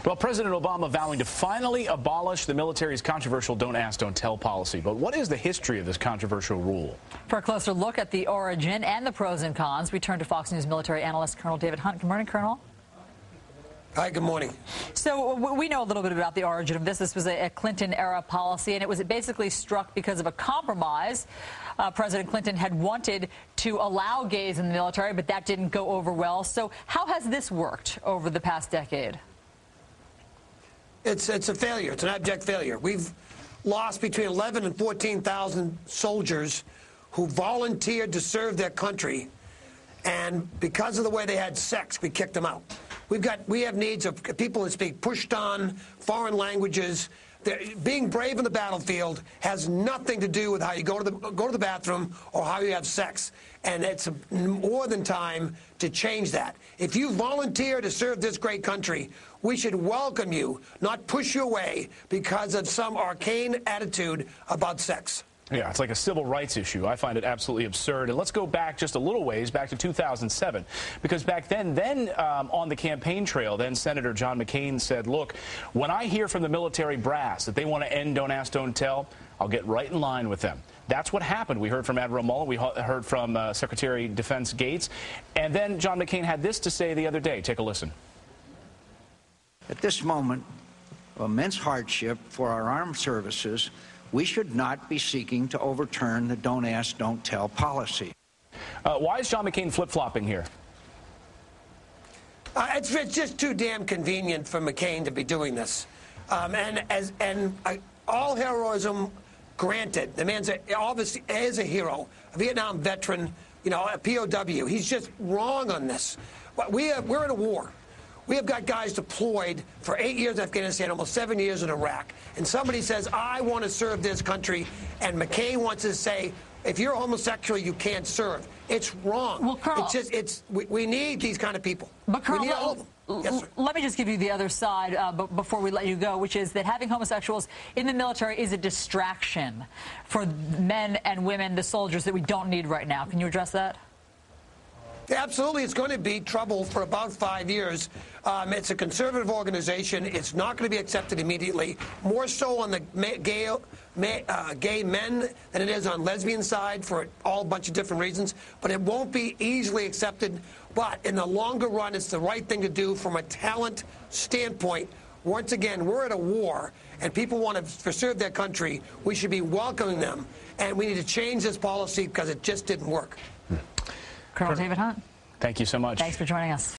Well, President Obama vowing to finally abolish the military's controversial don't ask, don't tell policy. But what is the history of this controversial rule? For a closer look at the origin and the pros and cons, we turn to Fox News military analyst Colonel David Hunt. Good morning, Colonel. Hi, good morning. So we know a little bit about the origin of this. This was a Clinton-era policy, and it was basically struck because of a compromise. President Clinton had wanted to allow gays in the military, but that didn't go over well. So how has this worked over the past decade? It's a failure. It's an abject failure. We've lost between 11 and 14,000 soldiers who volunteered to serve their country, and because of the way they had sex, we kicked them out. We have needs of people that speak Pushtun, foreign languages. Being brave in the battlefield has nothing to do with how you go to the bathroom or how you have sex, and it's more than time to change that. If you volunteer to serve this great country, we should welcome you, not push you away because of some arcane attitude about sex. Yeah, it's like a civil rights issue. I find it absolutely absurd. And let's go back just a little ways, back to 2007, because back then on the campaign trail, then Senator John McCain said, look, when I hear from the military brass that they want to end don't ask, don't tell, I'll get right in line with them. That's what happened. We heard from Admiral Mullen. We heard from Secretary of Defense Gates. And then John McCain had this to say the other day. Take a listen. At this moment of immense hardship for our armed services, we should not be seeking to overturn the don't ask, don't tell policy. Why is John McCain flip-flopping here? It's just too damn convenient for McCain to be doing this. All heroism granted, the man's obviously is a hero, a Vietnam veteran, a POW. He's just wrong on this. But we're in a war. We have got guys deployed for 8 years in Afghanistan, almost 7 years in Iraq. And somebody says, I want to serve this country, and McCain wants to say, if you're homosexual, you can't serve. It's wrong. Well, Colonel, we need these kind of people. But Colonel, we need all of them. Yes, sir. Let me just give you the other side before we let you go, which is that having homosexuals in the military is a distraction for men and women, the soldiers that we don't need right now. Can you address that? Absolutely. It's going to be trouble for about 5 years. It's a conservative organization. It's not going to be accepted immediately, more so on the gay men than it is on lesbian side for a bunch of different reasons. But it won't be easily accepted. But in the longer run, it's the right thing to do from a talent standpoint. Once again, we're at a war, and people want to serve their country. We should be welcoming them. And we need to change this policy because it just didn't work. Colonel David Hunt. Thank you so much. Thanks for joining us.